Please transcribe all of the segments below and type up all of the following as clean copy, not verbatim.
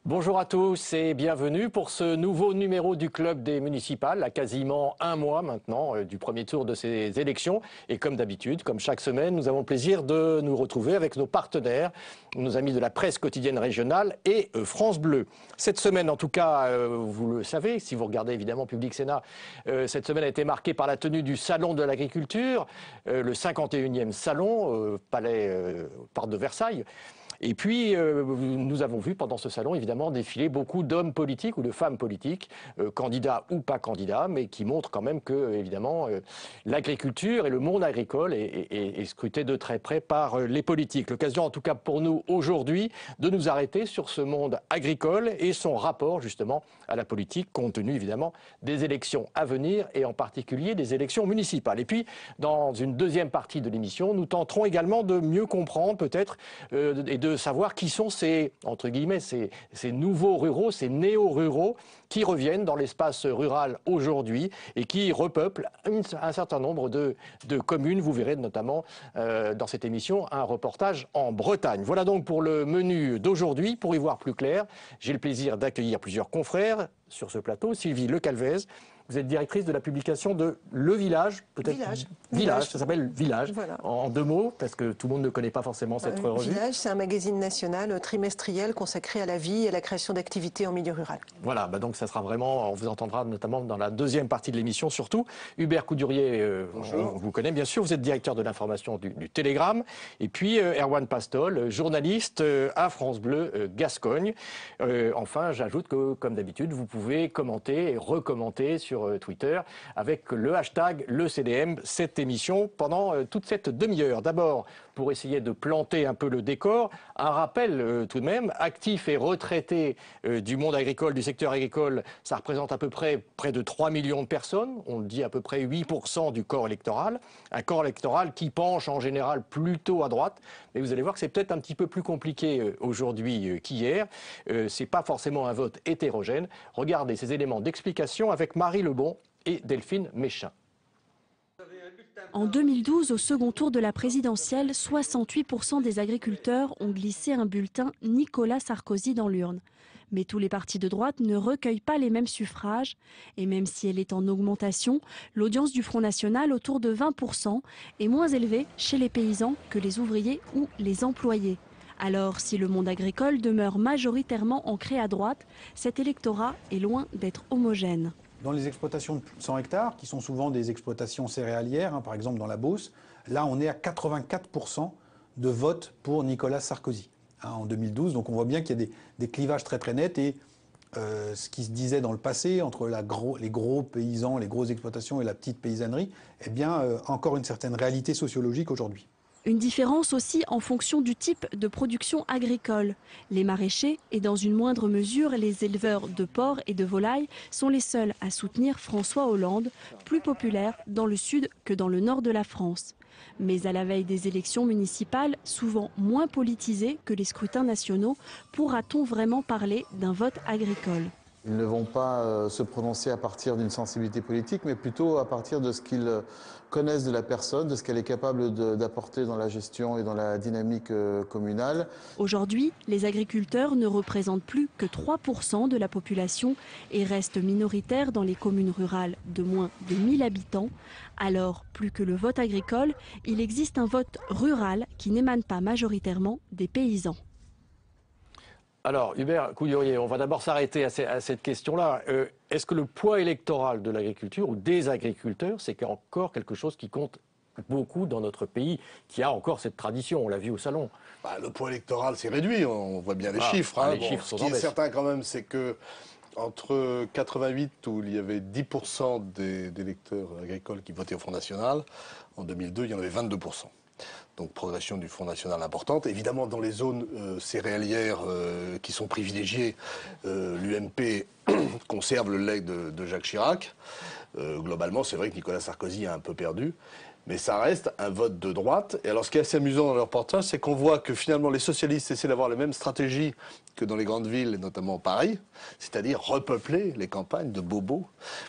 Bonjour à tous et bienvenue pour ce nouveau numéro du Club des Municipales, à quasiment un mois maintenant du premier tour de ces élections. Et comme d'habitude, comme chaque semaine, nous avons le plaisir de nous retrouver avec nos partenaires, nos amis de la presse quotidienne régionale et France Bleu. Cette semaine, en tout cas, vous le savez, si vous regardez évidemment Public Sénat, cette semaine a été marquée par la tenue du Salon de l'Agriculture, le 51e salon, Parc de Versailles. Et puis, nous avons vu pendant ce salon, évidemment, défiler beaucoup d'hommes politiques ou de femmes politiques, candidats ou pas candidats, mais qui montrent quand même que, évidemment, l'agriculture et le monde agricole est scruté de très près par les politiques. L'occasion, en tout cas pour nous, aujourd'hui, de nous arrêter sur ce monde agricole et son rapport, justement, à la politique, compte tenu, évidemment, des élections à venir et en particulier des élections municipales. Et puis, dans une deuxième partie de l'émission, nous tenterons également de mieux comprendre, peut-être, et de savoir qui sont ces, entre guillemets, ces nouveaux ruraux, ces néo-ruraux qui reviennent dans l'espace rural aujourd'hui et qui repeuplent un certain nombre de communes. Vous verrez notamment dans cette émission un reportage en Bretagne. Voilà donc pour le menu d'aujourd'hui. Pour y voir plus clair, j'ai le plaisir d'accueillir plusieurs confrères sur ce plateau. Sylvie Lecalvez, vous êtes directrice de la publication de Le Village, peut-être Village, ça s'appelle Village, voilà. En deux mots, parce que tout le monde ne connaît pas forcément cette revue. Village, c'est un magazine national trimestriel consacré à la vie et à la création d'activités en milieu rural. Voilà, donc ça sera vraiment, on vous entendra notamment dans la deuxième partie de l'émission surtout. Hubert Coudurier, on vous connaît bien sûr, vous êtes directeur de l'information du Télégramme. Et puis Erwan Pastol, journaliste à France Bleu Gascogne. Enfin, j'ajoute que, comme d'habitude, vous pouvez commenter et recommenter sur Twitter avec le hashtag LeCDM cette émission pendant toute cette demi-heure. D'abord, pour essayer de planter un peu le décor, un rappel tout de même, actifs et retraités du monde agricole, du secteur agricole, ça représente à peu près de 3 millions de personnes, on le dit à peu près 8% du corps électoral, un corps électoral qui penche en général plutôt à droite, mais vous allez voir que c'est peut-être un petit peu plus compliqué aujourd'hui qu'hier, c'est pas forcément un vote hétérogène. Regardez ces éléments d'explication avec Marie Lebon et Delphine Méchin. En 2012, au second tour de la présidentielle, 68% des agriculteurs ont glissé un bulletin Nicolas Sarkozy dans l'urne. Mais tous les partis de droite ne recueillent pas les mêmes suffrages. Et même si elle est en augmentation, l'audience du Front National, autour de 20%, est moins élevée chez les paysans que les ouvriers ou les employés. Alors, si le monde agricole demeure majoritairement ancré à droite, cet électorat est loin d'être homogène. Dans les exploitations de plus de 100 hectares, qui sont souvent des exploitations céréalières, par exemple dans la Beauce, là on est à 84% de vote pour Nicolas Sarkozy en 2012. Donc on voit bien qu'il y a des clivages très très nets et ce qui se disait dans le passé entre les gros paysans, les grosses exploitations et la petite paysannerie, eh bien encore une certaine réalité sociologique aujourd'hui. Une différence aussi en fonction du type de production agricole. Les maraîchers et dans une moindre mesure les éleveurs de porcs et de volailles sont les seuls à soutenir François Hollande, plus populaire dans le sud que dans le nord de la France. Mais à la veille des élections municipales, souvent moins politisées que les scrutins nationaux, pourra-t-on vraiment parler d'un vote agricole ? Ils ne vont pas se prononcer à partir d'une sensibilité politique, mais plutôt à partir de ce qu'ils connaissent de la personne, de ce qu'elle est capable d'apporter dans la gestion et dans la dynamique communale. Aujourd'hui, les agriculteurs ne représentent plus que 3% de la population et restent minoritaires dans les communes rurales de moins de 1000 habitants. Alors, plus que le vote agricole, il existe un vote rural qui n'émane pas majoritairement des paysans. Alors, Hubert Coudurier, on va d'abord s'arrêter à cette question-là. Est-ce que le poids électoral de l'agriculture ou des agriculteurs, c'est encore quelque chose qui compte beaucoup dans notre pays, qui a encore cette tradition, on l'a vu au salon? Le poids électoral s'est réduit, on voit bien les chiffres. Les chiffres sont ce qui est certain quand même, c'est que entre 88, où il y avait 10% des électeurs agricoles qui votaient au Front National, en 2002, il y en avait 22%. Donc progression du Front National importante. Évidemment, dans les zones céréalières qui sont privilégiées, l'UMP conserve le legs de Jacques Chirac. Globalement, c'est vrai que Nicolas Sarkozy a un peu perdu. Mais ça reste un vote de droite. Et alors, ce qui est assez amusant dans leur reportage, c'est qu'on voit que finalement, les socialistes essaient d'avoir la même stratégie que dans les grandes villes, et notamment Paris, c'est-à-dire repeupler les campagnes de bobos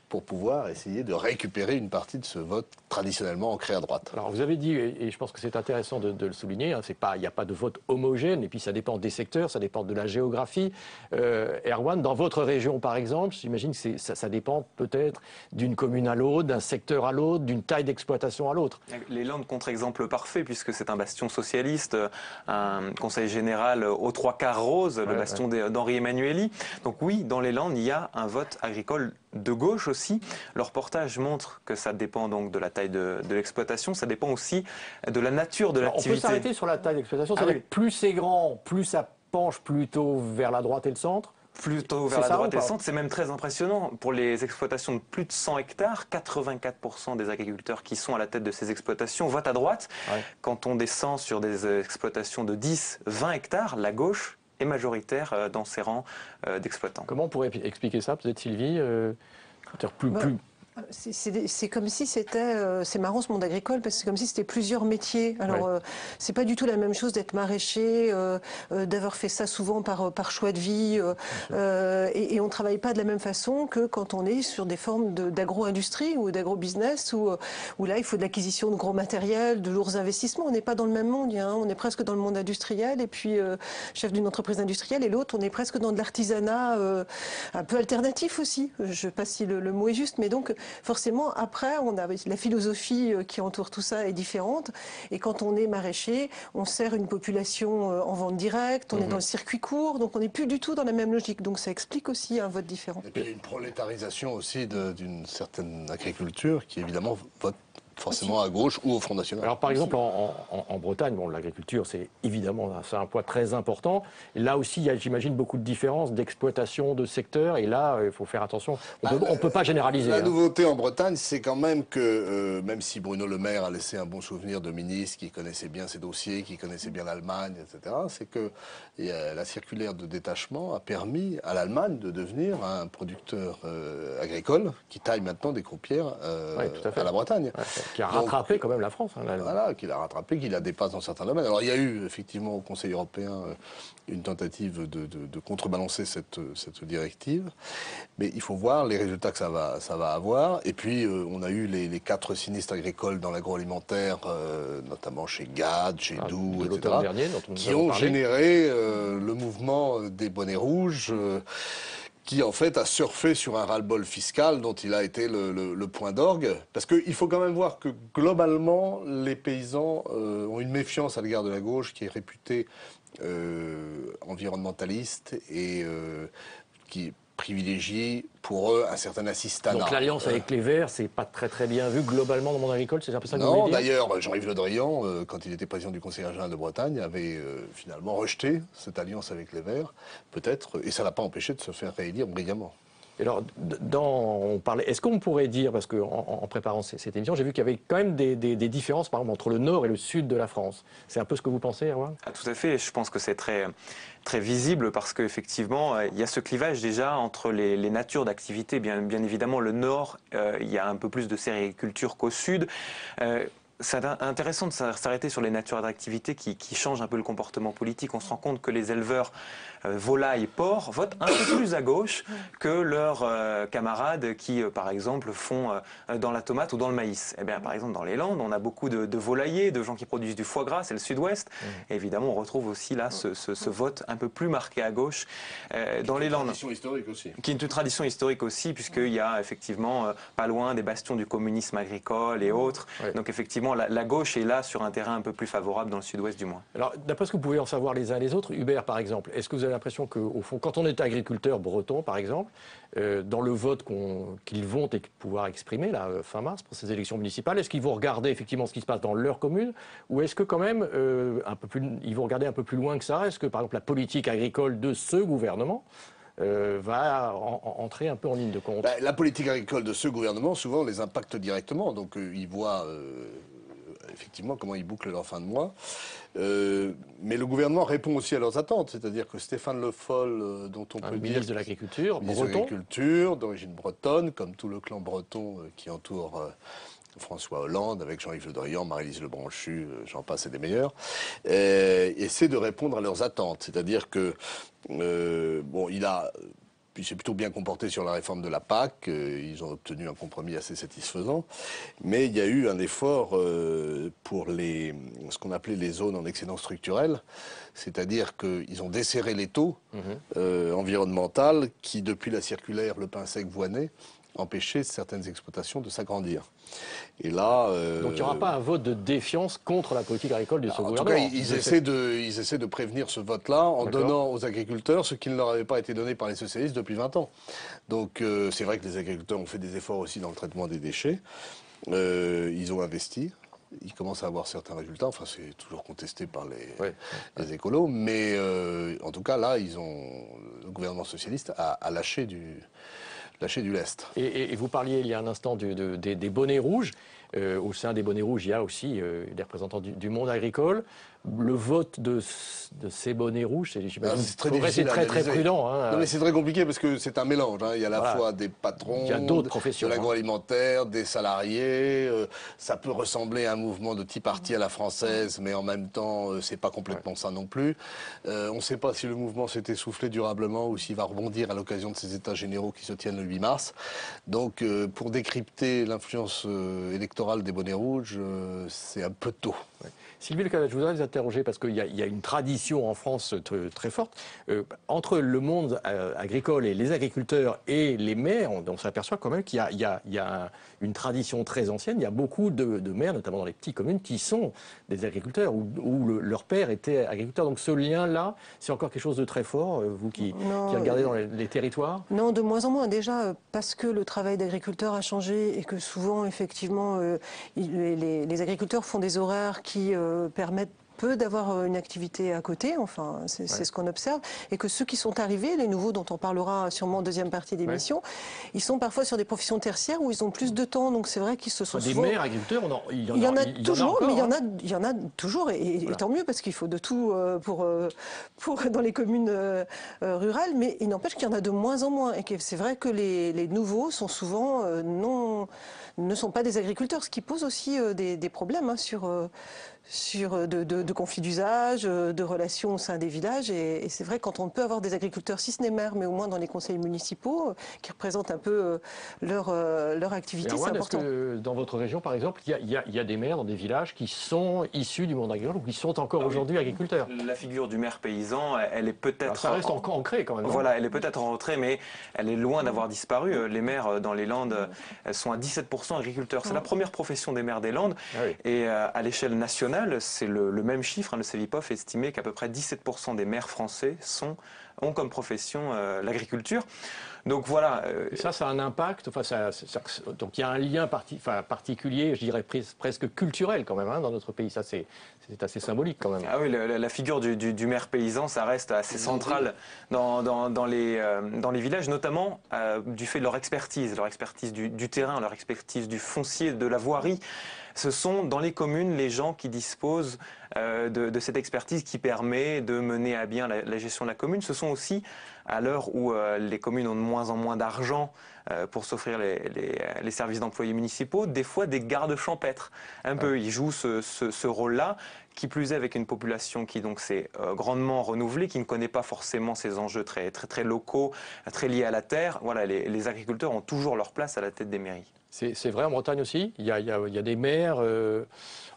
pour pouvoir essayer de récupérer une partie de ce vote traditionnellement ancré à droite. Alors vous avez dit, et je pense que c'est intéressant de le souligner, hein, il n'y a pas de vote homogène, et puis ça dépend des secteurs, ça dépend de la géographie. Erwan, dans votre région par exemple, j'imagine que ça dépend peut-être d'une commune à l'autre, d'un secteur à l'autre, d'une taille d'exploitation à l'autre. Les Landes, contre-exemple parfait, puisque c'est un bastion socialiste, un conseil général aux 3/4 rose, le bastion d'Henri Emmanuelli. Donc oui, dans les Landes, il y a un vote agricole de gauche aussi. Le reportage montre que ça dépend donc de la taille de l'exploitation, ça dépend aussi de la nature de l'activité. On peut s'arrêter sur la taille d'exploitation, c'est-à-dire que plus c'est grand, plus ça penche plutôt vers la droite et le centre. Plutôt vers la droite et le centre, c'est même très impressionnant. Pour les exploitations de plus de 100 hectares, 84% des agriculteurs qui sont à la tête de ces exploitations votent à droite. Ouais. Quand on descend sur des exploitations de 10, 20 hectares, la gauche est majoritaire dans ces rangs d'exploitants. Comment on pourrait expliquer ça, peut-être Sylvie C'est comme si c'était, c'est marrant ce monde agricole, parce que c'est comme si c'était plusieurs métiers. Alors, c'est pas du tout la même chose d'être maraîcher, d'avoir fait ça souvent par choix de vie, et on travaille pas de la même façon que quand on est sur des formes d'agro-industrie ou d'agro-business, où là, il faut de l'acquisition de gros matériel, de lourds investissements. On n'est pas dans le même monde, hein. On est presque dans le monde industriel, et puis chef d'une entreprise industrielle, et l'autre, on est presque dans de l'artisanat un peu alternatif aussi. Je sais pas si le mot est juste, mais donc forcément, après, on a la philosophie qui entoure tout ça est différente. Et quand on est maraîcher, on sert une population en vente directe, on est dans le circuit court, donc on n'est plus du tout dans la même logique. Donc ça explique aussi un vote différent. Et puis il y a une prolétarisation aussi d'une certaine agriculture qui évidemment vote forcément à gauche ou au Front National. Alors par exemple en Bretagne, bon, l'agriculture c'est évidemment un poids très important. Et là aussi il y a, j'imagine, beaucoup de différences d'exploitation de secteurs, et là il faut faire attention. On ne peut pas généraliser. La nouveauté en Bretagne, c'est quand même que même si Bruno Le Maire a laissé un bon souvenir de ministre qui connaissait bien ses dossiers, qui connaissait bien l'Allemagne, etc., c'est que la circulaire de détachement a permis à l'Allemagne de devenir un producteur agricole qui taille maintenant des croupières à la Bretagne. Ouais. Qui a rattrapé quand même la France. Hein, voilà, qui l'a rattrapé, qui la dépasse dans certains domaines. Alors il y a eu effectivement au Conseil européen une tentative de contrebalancer cette directive, mais il faut voir les résultats que ça va avoir. Et puis on a eu les 4 sinistres agricoles dans l'agroalimentaire, notamment chez GAD, chez Doux, etc., dernier, qui ont généré le mouvement des bonnets rouges, qui en fait a surfé sur un ras-le-bol fiscal dont il a été le point d'orgue. Parce qu'il faut quand même voir que globalement, les paysans ont une méfiance à l'égard de la gauche qui est réputée environnementaliste et qui privilégie pour eux un certain assistanat. Donc l'alliance avec les Verts, c'est pas très bien vu globalement dans le monde agricole, c'est un peu ça que vous voulez dire ? Non, d'ailleurs, Jean-Yves Le Drian, quand il était président du Conseil régional de Bretagne, avait finalement rejeté cette alliance avec les Verts, peut-être, et ça l'a pas empêché de se faire réélire brillamment. Alors, est-ce qu'on pourrait dire, parce qu'en préparant cette émission, j'ai vu qu'il y avait quand même des différences, par exemple, entre le nord et le sud de la France. C'est un peu ce que vous pensez, Erwan ? Tout à fait. Je pense que c'est très visible parce qu'effectivement, il y a ce clivage déjà entre les natures d'activité. Bien évidemment, le nord, il y a un peu plus de sériculture qu'au sud. C'est intéressant de s'arrêter sur les natures d'activité qui changent un peu le comportement politique. On se rend compte que les éleveurs volailles, porcs votent un peu plus à gauche que leurs camarades qui, par exemple, font dans la tomate ou dans le maïs. Eh bien, par exemple, dans les Landes, on a beaucoup de volaillers, de gens qui produisent du foie gras, c'est le sud-ouest. Et évidemment, on retrouve aussi là ce vote un peu plus marqué à gauche dans les Landes. Qui est une tradition historique aussi. Qui est une tradition historique aussi, puisqu'il y a effectivement pas loin des bastions du communisme agricole et autres. Ouais. Donc effectivement, la gauche est là sur un terrain un peu plus favorable dans le sud-ouest du moins. Alors, d'après ce que vous pouvez en savoir les uns les autres, Hubert, par exemple, est-ce que vous avez l'impression qu'au fond, quand on est agriculteur breton, par exemple, dans le vote qu'ils vont pouvoir exprimer là, fin mars pour ces élections municipales, est-ce qu'ils vont regarder effectivement ce qui se passe dans leur commune, ou est-ce que quand même ils vont regarder un peu plus loin que ça? Est-ce que par exemple la politique agricole de ce gouvernement va entrer un peu en ligne de compte? La politique agricole de ce gouvernement, souvent, les impacte directement. Donc, ils voient effectivement comment ils bouclent leur fin de mois. Mais le gouvernement répond aussi à leurs attentes. C'est-à-dire que Stéphane Le Foll, dont on peut dire... ministre de l'Agriculture, breton. D'origine bretonne, comme tout le clan breton qui entoure François Hollande, avec Jean-Yves Le Drian, Maryse Lebranchu, j'en passe et des meilleurs, essaie de répondre à leurs attentes. C'est-à-dire que, il s'est plutôt bien comporté sur la réforme de la PAC. Ils ont obtenu un compromis assez satisfaisant. Mais il y a eu un effort pour ce qu'on appelait les zones en excédent structurel. C'est-à-dire qu'ils ont desserré l'étau environnemental qui, depuis la circulaire Le Pin Sec Voynet, empêchait certaines exploitations de s'agrandir. Et là, donc il n'y aura pas un vote de défiance contre la politique agricole du second gouvernement. En tout cas, ils essaient de prévenir ce vote-là en donnant aux agriculteurs ce qui ne leur avait pas été donné par les socialistes depuis 20 ans. Donc c'est vrai que les agriculteurs ont fait des efforts aussi dans le traitement des déchets. Ils ont investi. Ils commencent à avoir certains résultats. Enfin, c'est toujours contesté par les écolos. Mais en tout cas, là, le gouvernement socialiste a lâché du lest. Et vous parliez il y a un instant des bonnets rouges. Au sein des bonnets rouges, il y a aussi des représentants du monde agricole. Le vote de ces bonnets rouges, c'est très prudent. Hein. Non, mais c'est très compliqué parce que c'est un mélange. Hein. Il y a à la fois des patrons, il y a d'autres professions, de l'agroalimentaire, des salariés. Ça peut ressembler à un mouvement de petit parti à la française, mais en même temps, c'est pas complètement ça non plus. On ne sait pas si le mouvement s'est essoufflé durablement ou s'il va rebondir à l'occasion de ces États généraux qui se tiennent le 8 mars. Donc, pour décrypter l'influence électorale des bonnets rouges, c'est un peu tôt. Ouais. Sylvie Lecavette, je voudrais vous interroger parce qu'il y a une tradition en France très forte. Entre le monde agricole et les agriculteurs et les maires, on s'aperçoit quand même qu'il y a une tradition très ancienne. Il y a beaucoup de maires, notamment dans les petites communes, qui sont des agriculteurs, où leur père était agriculteur. Donc ce lien-là, c'est encore quelque chose de très fort, vous qui regardez dans les territoires? Non, de moins en moins. Déjà, parce que le travail d'agriculteur a changé et que souvent, effectivement, les agriculteurs font des horaires qui permettent peu d'avoir une activité à côté, enfin c'est ce qu'on observe, et que ceux qui sont arrivés, les nouveaux dont on parlera sûrement en deuxième partie d'émission, ils sont parfois sur des professions tertiaires où ils ont plus de temps, donc c'est vrai qu'ils se sont souvent... Des maires agriculteurs, il y en a toujours, mais il y en a toujours, et voilà. tant mieux, parce qu'il faut de tout pour dans les communes rurales, mais il n'empêche qu'il y en a de moins en moins, et que c'est vrai que les nouveaux sont souvent ne sont pas des agriculteurs, ce qui pose aussi des problèmes hein, sur de conflits d'usage, de relations au sein des villages. Et c'est vrai, quand on peut avoir des agriculteurs, si ce n'est maire, mais au moins dans les conseils municipaux, qui représentent un peu leur activité, c'est important. Est-ce que dans votre région, par exemple, il y a des maires dans des villages qui sont issus du monde agricole ou qui sont encore aujourd'hui agriculteurs? La figure du maire paysan, elle est peut-être... Ça reste ancré quand même. Voilà, elle est peut-être en retrait, mais elle est loin d'avoir disparu. Les maires dans les Landes, elles sont à 17% agriculteurs. C'est la première profession des maires des Landes. Ah oui. Et à l'échelle nationale, c'est le même chiffre. Hein, le Cevipof estimait qu'à peu près 17% des maires français ont comme profession l'agriculture. Donc voilà. Ça a un impact. Enfin, donc il y a un lien particulier, je dirais presque culturel quand même, hein, dans notre pays. Ça, c'est assez symbolique quand même. Ah oui, la figure du maire paysan, ça reste assez central dans les villages, notamment du fait de leur expertise du terrain, leur expertise du foncier, de la voirie. Ce sont dans les communes les gens qui disposent de cette expertise qui permet de mener à bien la gestion de la commune. Ce sont aussi, à l'heure où les communes ont de moins en moins d'argent pour s'offrir les services d'employés municipaux, des fois des gardes champêtres. Un peu, ils jouent ce rôle-là, qui plus est avec une population qui donc s'est grandement renouvelée, qui ne connaît pas forcément ces enjeux très locaux, très liés à la terre. Voilà, les agriculteurs ont toujours leur place à la tête des mairies. C'est vrai en Bretagne aussi. Il y a des maires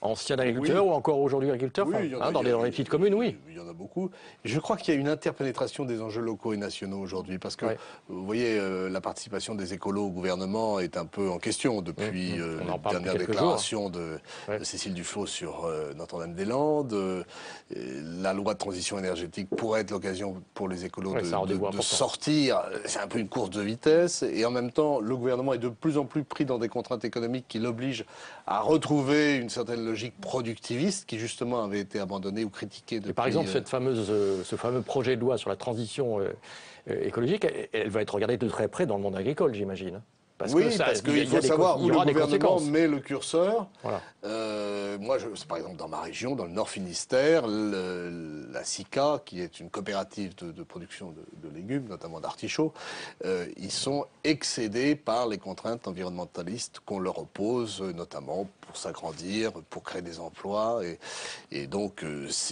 anciens agriculteurs ou encore aujourd'hui agriculteurs dans les petites communes, oui. Il y en a beaucoup. Je crois qu'il y a une interpénétration des enjeux locaux et nationaux aujourd'hui parce que, vous voyez, la participation des écolos au gouvernement est un peu en question depuis la dernière déclaration de Cécile Duflot sur Notre-Dame-des-Landes. La loi de transition énergétique pourrait être l'occasion pour les écolos de sortir. C'est un peu une course de vitesse et en même temps, le gouvernement est de plus en plus pris dans des contraintes économiques qui l'obligent à retrouver une certaine logique productiviste qui justement avait été abandonnée ou critiquée depuis... Et par exemple, ce fameux projet de loi sur la transition écologique, elle va être regardée de très près dans le monde agricole, j'imagine. Parce oui, que ça, parce il y a qu'il faut des savoir il où y le aura des gouvernement conséquences. met le curseur. Voilà. Moi, par exemple, dans ma région, dans le Nord Finistère, la SICA, qui est une coopérative de production de légumes, notamment d'artichauts, ils sont excédés par les contraintes environnementalistes qu'on leur oppose, notamment pour s'agrandir, pour créer des emplois. Et donc,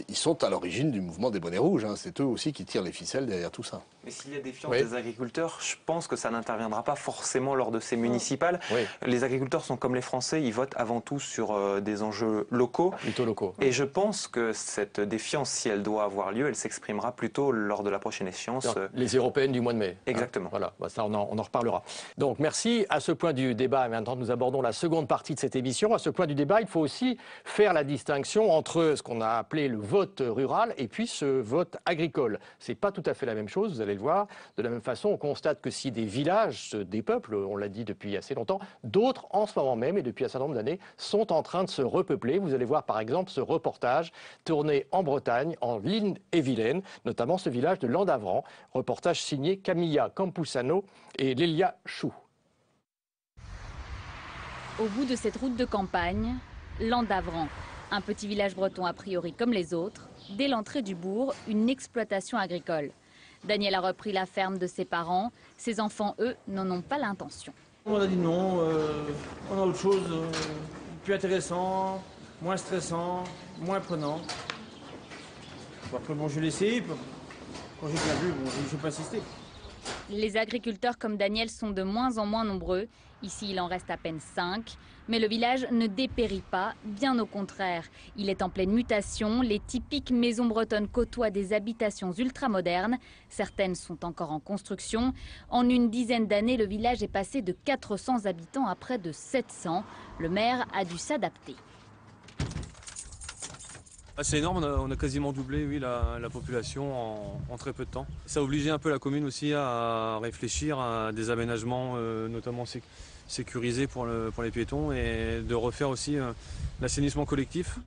ils sont à l'origine du mouvement des bonnets rouges. Hein. C'est eux aussi qui tirent les ficelles derrière tout ça. Mais s'il y a défiance des agriculteurs, je pense que ça n'interviendra pas forcément lors de ces municipales. Oui. Les agriculteurs sont comme les Français, ils votent avant tout sur des enjeux locaux. Plutôt locaux. Et je pense que cette défiance, si elle doit avoir lieu, elle s'exprimera plutôt lors de la prochaine échéance. Les européennes du mois de mai. Exactement. Voilà, ça on en reparlera. Donc merci. À ce point du débat, maintenant nous abordons la seconde partie de cette émission. À ce point du débat, il faut aussi faire la distinction entre ce qu'on a appelé le vote rural et puis ce vote agricole. C'est pas tout à fait la même chose, vous allez le voir. De la même façon, on constate que si des villages se dépeuplent, on l'a dit depuis assez longtemps, d'autres en ce moment même et depuis un certain nombre d'années sont en train de se repeupler. Vous allez voir par exemple ce reportage tourné en Bretagne, en l'Île-et-Vilaine, notamment ce village de Landavran. Reportage signé Camilla Campusano et Lélia Chou. Au bout de cette route de campagne, Landavran, un petit village breton a priori comme les autres, dès l'entrée du bourg, une exploitation agricole. Daniel a repris la ferme de ses parents. Ses enfants, eux, n'en ont pas l'intention. On a dit non, on a autre chose, plus intéressant, moins stressant, moins prenant. Après, bon, je l'ai essayé. Quand j'ai bien vu, bon, je ne vais pas insister. Les agriculteurs comme Daniel sont de moins en moins nombreux. Ici, il en reste à peine 5. Mais le village ne dépérit pas, bien au contraire. Il est en pleine mutation. Les typiques maisons bretonnes côtoient des habitations ultramodernes. Certaines sont encore en construction. En une dizaine d'années, le village est passé de 400 habitants à près de 700. Le maire a dû s'adapter. C'est énorme, on a quasiment doublé la population en très peu de temps. Ça a obligé un peu la commune aussi à réfléchir à des aménagements notamment sécurisés pour les piétons et de refaire aussi l'assainissement collectif.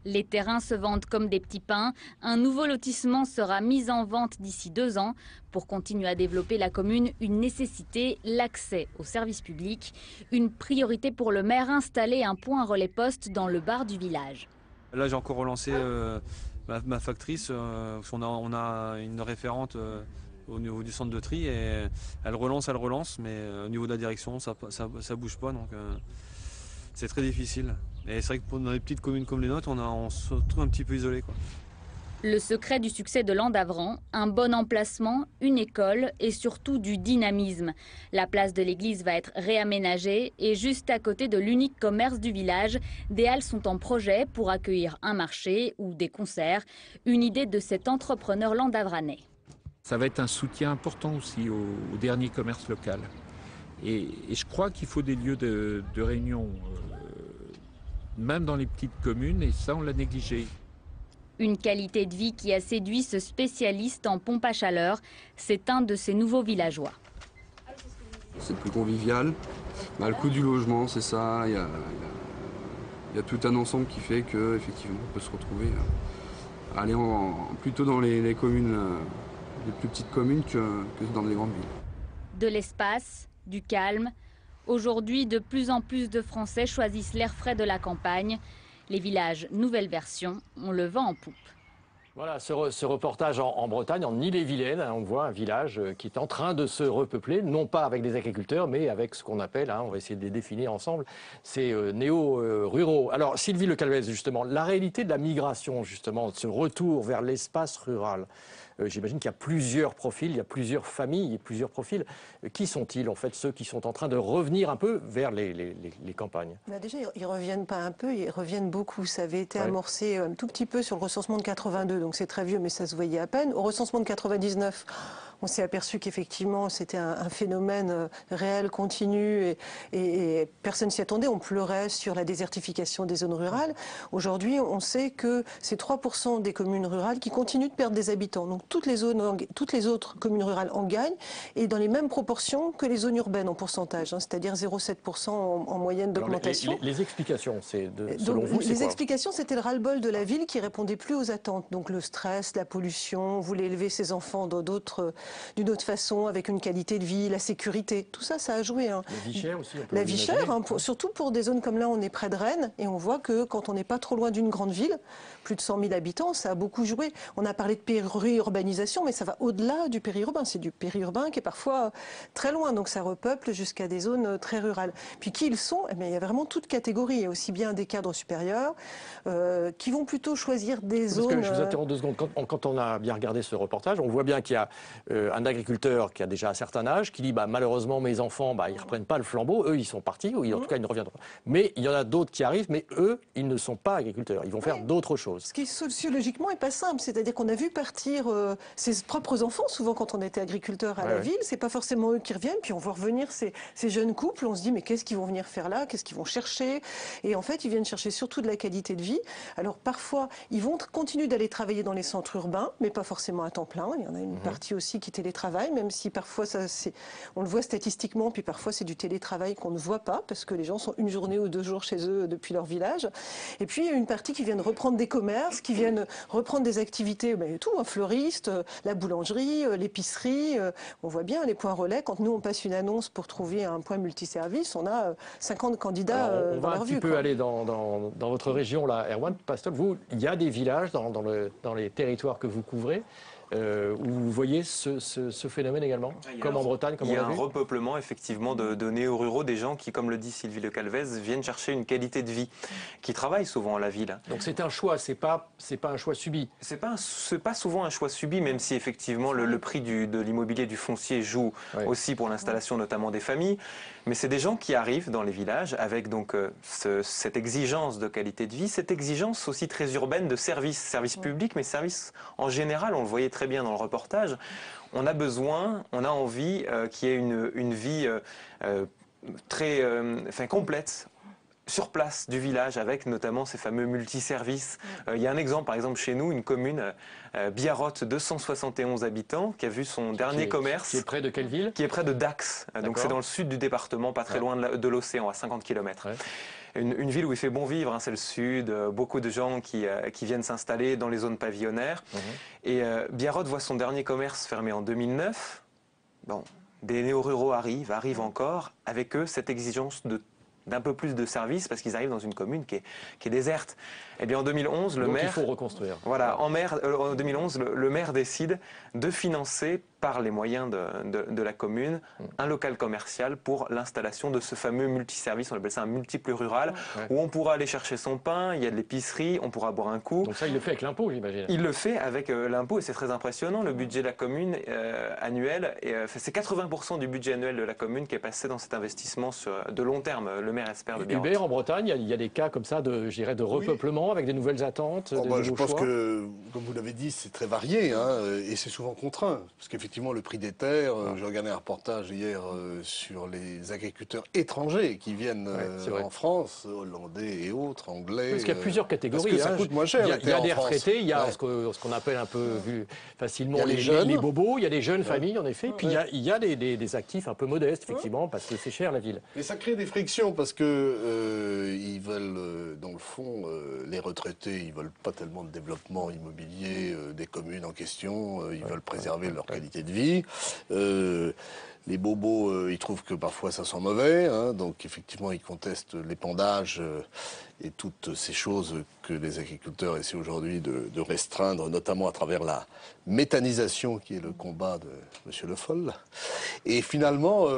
Les terrains se vendent comme des petits pains. Un nouveau lotissement sera mis en vente d'ici 2 ans. Pour continuer à développer la commune, une nécessité, l'accès aux services publics. Une priorité pour le maire, installer un point relais poste dans le bar du village. Là, j'ai encore relancé ma factrice. On a une référente au niveau du centre de tri et elle relance, mais au niveau de la direction, ça bouge pas. Donc c'est très difficile. Et c'est vrai que dans les petites communes comme les nôtres, on se retrouve un petit peu isolé, quoi. Le secret du succès de Landavran, un bon emplacement, une école et surtout du dynamisme. La place de l'église va être réaménagée et juste à côté de l'unique commerce du village, des halles sont en projet pour accueillir un marché ou des concerts. Une idée de cet entrepreneur landavranais. Ça va être un soutien important aussi au dernier commerce local. Et je crois qu'il faut des lieux de réunion, même dans les petites communes, et ça on l'a négligé. Une qualité de vie qui a séduit ce spécialiste en pompe à chaleur. C'est un de ces nouveaux villageois. C'est plus convivial. Le coût du logement, c'est ça. Il y a tout un ensemble qui fait qu'effectivement, on peut se retrouver à aller plutôt dans les communes, les plus petites communes que dans les grandes villes. De l'espace, du calme. Aujourd'hui, de plus en plus de Français choisissent l'air frais de la campagne. Les villages nouvelle version, on le vend en poupe. Voilà, ce reportage en Bretagne, en Île-et-Vilaine, on voit un village qui est en train de se repeupler, non pas avec des agriculteurs, mais avec ce qu'on appelle, on va essayer de les définir ensemble, ces néo-ruraux. Alors Sylvie Le Calvez, justement, la réalité de la migration, justement, de ce retour vers l'espace rural, j'imagine qu'il y a plusieurs profils, il y a plusieurs familles, plusieurs profils. Qui sont-ils, en fait, ceux qui sont en train de revenir un peu vers les campagnes? Déjà, ils ne reviennent pas un peu, ils reviennent beaucoup. Ça avait été amorcé un tout petit peu sur le recensement de 82, donc c'est très vieux, mais ça se voyait à peine. Au recensement de 99, on s'est aperçu qu'effectivement, c'était un phénomène réel, continu, et personne s'y attendait. On pleurait sur la désertification des zones rurales. Aujourd'hui, on sait que c'est 3% des communes rurales qui continuent de perdre des habitants. Donc toutes les autres communes rurales en gagnent, et dans les mêmes proportions que les zones urbaines en pourcentage, c'est-à-dire 0,7% en moyenne d'augmentation. Les explications, c'est selon vous, les explications, c'était le ras-le-bol de la ville qui répondait plus aux attentes. Donc le stress, la pollution, on voulait élever ses enfants dans d'autres d'une autre façon, avec une qualité de vie, la sécurité. Tout ça, ça a joué. Hein. La vie chère aussi. La vie chère, hein, surtout pour des zones comme là, on est près de Rennes et on voit que quand on n'est pas trop loin d'une grande ville, plus de 100 000 habitants, ça a beaucoup joué. On a parlé de périurbanisation, mais ça va au-delà du périurbain. C'est du périurbain qui est parfois très loin, donc ça repeuple jusqu'à des zones très rurales. Puis qui ils sont? Eh bien, il y a vraiment toute catégorie, et aussi bien des cadres supérieurs qui vont plutôt choisir des zones... Parce que je vous interromps 2 secondes. Quand on a bien regardé ce reportage, on voit bien qu'il y a un agriculteur qui a déjà un certain âge qui dit malheureusement mes enfants ils ne reprennent pas le flambeau, eux ils sont partis, ou en tout cas ils ne reviendront pas. Mais il y en a d'autres qui arrivent, mais eux ils ne sont pas agriculteurs, ils vont faire d'autres choses. Ce qui sociologiquement n'est pas simple, c'est-à-dire qu'on a vu partir ses propres enfants, souvent quand on était agriculteur à la ville, c'est pas forcément eux qui reviennent, puis on voit revenir ces jeunes couples, on se dit mais qu'est-ce qu'ils vont venir faire là, qu'est-ce qu'ils vont chercher? Et en fait ils viennent chercher surtout de la qualité de vie. Alors parfois ils vont continuer d'aller travailler dans les centres urbains, mais pas forcément à temps plein, il y en a une partie aussi qui télétravaille, même si parfois on le voit statistiquement, puis parfois c'est du télétravail qu'on ne voit pas, parce que les gens sont 1 journée ou 2 jours chez eux depuis leur village. Et puis il y a une partie qui viennent reprendre des commerces, qui viennent reprendre des activités, tout, un fleuriste, la boulangerie, l'épicerie. On voit bien les points relais. Quand nous on passe une annonce pour trouver un point multiservice, on a 50 candidats dans la revue. On va un petit peu aller dans votre région, là, Erwan Pastol. Vous, il y a des villages dans les territoires que vous couvrez où vous voyez ce phénomène également, comme en Bretagne, comme on l'a vu. Il y a un repeuplement effectivement de néo-ruraux, des gens qui, comme le dit Sylvie Le Calvez, viennent chercher une qualité de vie, qui travaillent souvent à la ville. Donc c'est un choix, c'est pas un choix subi. C'est pas souvent un choix subi, même si effectivement le prix de l'immobilier, du foncier joue aussi pour l'installation notamment des familles. Mais c'est des gens qui arrivent dans les villages avec donc cette exigence de qualité de vie, cette exigence aussi très urbaine de services publics, mais services en général, on le voyait très bien dans le reportage. On a besoin, on a envie qu'il y ait une vie très complète sur place du village, avec notamment ces fameux multiservices. Il y a un exemple, par exemple, chez nous, une commune, Biarrotte, 271 habitants, qui a vu son dernier commerce... Qui est près de quelle ville? Qui est près de Dax. Donc c'est dans le sud du département, pas très loin de l'océan, à 50 km. Une ville où il fait bon vivre, c'est le sud, beaucoup de gens qui viennent s'installer dans les zones pavillonnaires. Et Biarrotte voit son dernier commerce fermé en 2009. Bon, des néo-ruraux arrivent encore, avec eux cette exigence d'un peu plus de services, parce qu'ils arrivent dans une commune qui est déserte. Eh bien en 2011, le maire... il faut reconstruire. Voilà, en 2011, le maire décide de financer par les moyens de la commune un local commercial pour l'installation de ce fameux multiservice, on appelle ça un multiple rural, où on pourra aller chercher son pain, il y a de l'épicerie, on pourra boire un coup. Donc ça, il le fait avec l'impôt, j'imagine. Il le fait avec l'impôt, et c'est très impressionnant. Le budget de la commune annuel, c'est 80% du budget annuel de la commune qui est passé dans cet investissement de long terme. Le maire espère de Biarrotte. Hubert, en Bretagne, il y a des cas comme ça de repeuplement avec des nouvelles attentes, des nouveaux je pense choix. Que, comme vous l'avez dit, c'est très varié, et c'est souvent contraint. Parce qu'effectivement, le prix des terres, j'ai regardé un reportage hier sur les agriculteurs étrangers qui viennent en France, hollandais et autres, anglais. Parce qu'il y a plusieurs catégories. Parce que ça coûte moins cher. Il y a des retraités, il y a ce qu'on appelle un peu facilement les bobos, il y a des jeunes familles, en effet. Puis il y a des actifs un peu modestes, effectivement, parce que c'est cher la ville. Et ça crée des frictions parce que ils veulent, dans le fond, les retraités, ils veulent pas tellement de développement immobilier des communes en question. Ils veulent préserver leur qualité de vie. Les bobos, ils trouvent que parfois ça sent mauvais, donc effectivement ils contestent l'épandage et toutes ces choses que les agriculteurs essaient aujourd'hui de restreindre, notamment à travers la méthanisation qui est le combat de M. Le Foll. Et finalement,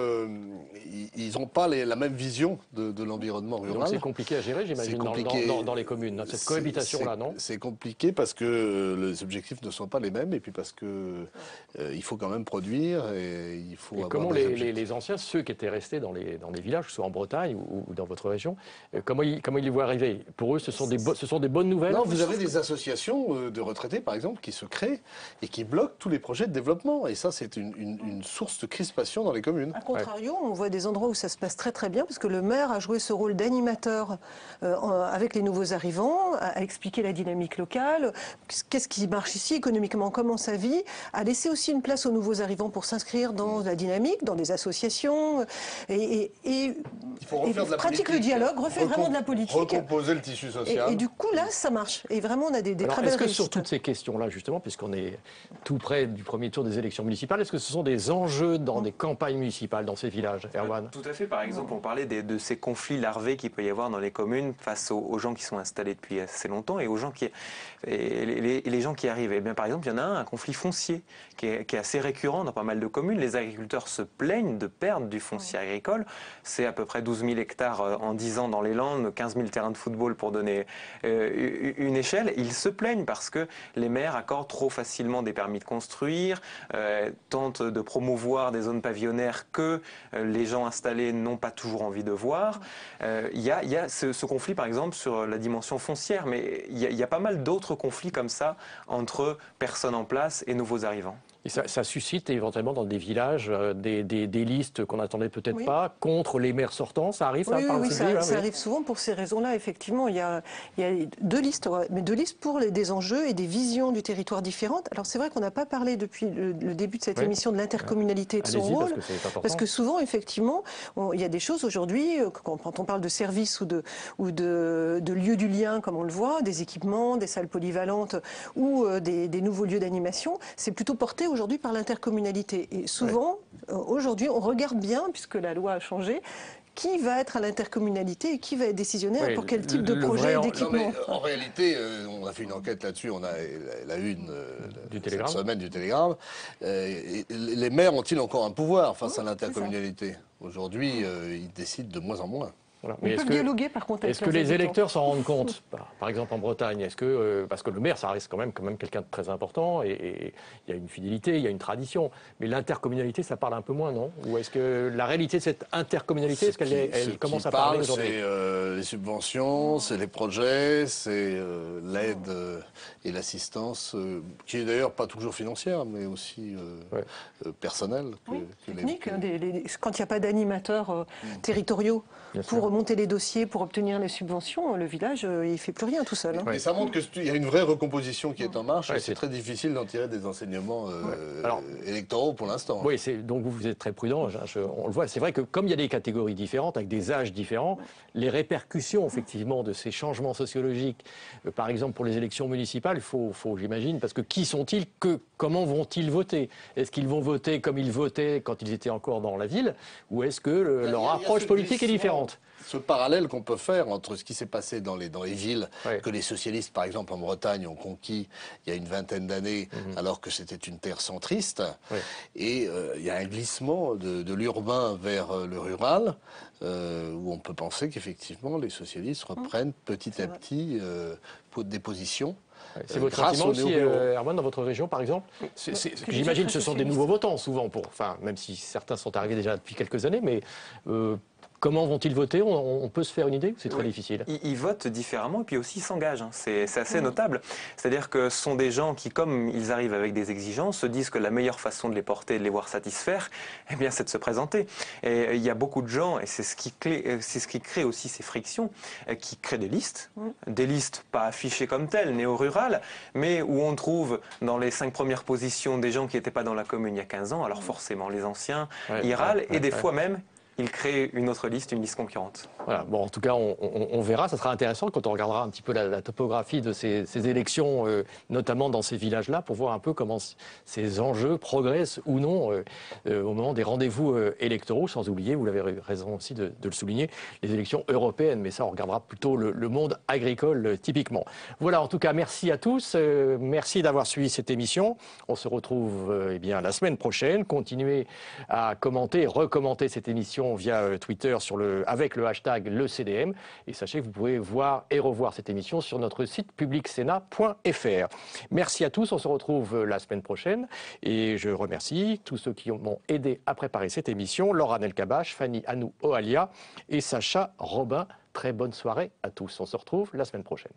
ils n'ont pas la même vision de l'environnement rural. Donc c'est compliqué à gérer, j'imagine, dans les communes, cette cohabitation-là, non? C'est compliqué parce que les objectifs ne sont pas les mêmes, et puis parce que il faut quand même produire, et il faut avoir comment les anciens, ceux qui étaient restés dans les villages, que ce soit en Bretagne ou dans votre région, comment ils les voient arriver? Pour eux, ce sont des bonnes nouvelles? Non, vous avez des associations de retraités, par exemple, qui se créent et qui bloquent tous les projets de développement. Et ça, c'est une source de crispation dans les communes. A contrario, on voit des endroits où ça se passe très très bien, parce que le maire a joué ce rôle d'animateur avec les nouveaux arrivants, a expliqué la dynamique locale, qu'est-ce qui marche ici économiquement, comment ça vit, a laissé aussi une place aux nouveaux arrivants pour s'inscrire dans la dynamique, dans des associations, et il faut refaire de la pratique politique, le dialogue, refait vraiment de la politique. recomposer le tissu social. Et du coup, là, ça marche. Et vraiment, on a des très belles Est-ce que réussites. sur toutes ces questions-là, justement, puisqu'on est tout près du premier tour des élections municipales, est-ce que ce sont des enjeux dans des campagnes municipales, dans ces villages, Erwan? Tout à fait. Par exemple, on parlait de ces conflits larvés qu'il peut y avoir dans les communes face aux gens qui sont installés depuis assez longtemps et aux gens les gens qui arrivent. Et bien, par exemple, il y en a un conflit foncier qui est assez récurrent dans pas mal de communes. Les agriculteurs se plaignent de perdre du foncier agricole. C'est à peu près 12 000 hectares en 10 ans dans les Landes, 15 000 terrains de football pour donner une échelle. Ils se plaignent parce que les maires accordent trop facilement des permis de construire, tentent de promouvoir des zones pavillonnaires que les gens installés n'ont pas toujours envie de voir. Il y a ce conflit, par exemple, sur la dimension foncière, mais il y a pas mal d'autres conflits comme ça entre personnes en place et nouveaux arrivants. Et ça suscite éventuellement dans des villages des listes qu'on n'attendait peut-être pas contre les maires sortants. Ça arrive, ça Oui, ça arrive souvent pour ces raisons-là, effectivement. Il y a 2 listes, mais 2 listes pour des enjeux et des visions du territoire différentes. Alors c'est vrai qu'on n'a pas parlé depuis le début de cette émission de l'intercommunalité et de son rôle. Parce que souvent, effectivement, il y a des choses aujourd'hui, quand on parle de services ou de lieux du lien, comme on le voit, des équipements, des salles polyvalentes ou des nouveaux lieux d'animation, c'est plutôt porté aujourd'hui par l'intercommunalité. Et souvent, aujourd'hui, on regarde bien, puisque la loi a changé, qui va être à l'intercommunalité et qui va être décisionnaire pour quel type de projet et d'équipement. En réalité, on a fait une enquête là-dessus, on a la une cette semaine du Télégramme. Les maires ont-ils encore un pouvoir face à l'intercommunalité? Aujourd'hui, ils décident de moins en moins. Voilà. Mais est-ce dialoguer, par contre, est-ce que les électeurs s'en rendent compte? Par exemple en Bretagne, est-ce que parce que le maire, ça reste quand même quelqu'un de très important et il y a une fidélité, il y a une tradition. Mais l'intercommunalité, ça parle un peu moins, non? Ou est-ce que la réalité de cette intercommunalité, est-ce qu'elle commence à parler aujourd'hui? C'est les subventions, c'est les projets, c'est l'aide et l'assistance, qui est d'ailleurs pas toujours financière, mais aussi personnelle. Technique, quand il n'y a pas d'animateurs territoriaux pour monter les dossiers, pour obtenir les subventions, le village, il ne fait plus rien tout seul. Et ça montre qu'il y a une vraie recomposition qui est en marche et c'est très difficile d'en tirer des enseignements électoraux pour l'instant. Oui, donc vous êtes très prudent, on le voit. C'est vrai que comme il y a des catégories différentes, avec des âges différents, les répercussions effectivement de ces changements sociologiques, par exemple pour les élections municipales, il faut j'imagine, parce que qui sont-ils, comment vont-ils voter? Est-ce qu'ils vont voter comme ils votaient quand ils étaient encore dans la ville, ou est-ce que leur approche politique est différente? Ce parallèle qu'on peut faire entre ce qui s'est passé dans les villes, que les socialistes, par exemple, en Bretagne, ont conquis il y a une vingtaine d'années, alors que c'était une terre centriste, et il y a un glissement de l'urbain vers le rural, où on peut penser qu'effectivement les socialistes reprennent petit à petit des positions. C'est votre sentiment aussi, Erwan, dans votre région, par exemple? J'imagine que ce sont des nouveaux votants, souvent, même si certains sont arrivés déjà depuis quelques années, mais comment vont-ils voter? On peut se faire une idée? C'est très difficile. Ils votent différemment et puis aussi ils s'engagent. C'est assez notable. C'est-à-dire que ce sont des gens qui, comme ils arrivent avec des exigences, se disent que la meilleure façon de les porter et de les voir satisfaire, eh bien, c'est de se présenter. Et il y a beaucoup de gens, et c'est ce qui crée aussi ces frictions, qui créent des listes pas affichées comme telles, néo-rurales, mais où on trouve dans les 5 premières positions des gens qui n'étaient pas dans la commune il y a 15 ans, alors forcément les anciens, ils râlent, et des fois même, il crée une autre liste, une liste concurrente. Voilà. Bon, en tout cas, on verra. Ça sera intéressant quand on regardera un petit peu la topographie de ces élections, notamment dans ces villages-là, pour voir un peu comment ces enjeux progressent ou non au moment des rendez-vous électoraux. Sans oublier, vous l'avez raison aussi de le souligner, les élections européennes. Mais ça, on regardera plutôt le monde agricole typiquement. Voilà, en tout cas, merci à tous. Merci d'avoir suivi cette émission. On se retrouve la semaine prochaine. Continuez à commenter et recommenter cette émission via Twitter avec le hashtag #LeCDM. Et sachez que vous pouvez voir et revoir cette émission sur notre site publicsénat.fr. Merci à tous, on se retrouve la semaine prochaine. Et je remercie tous ceux qui m'ont aidé à préparer cette émission. Laura Nelkabache, Fanny Anou Oalia et Sacha Robin. Très bonne soirée à tous. On se retrouve la semaine prochaine.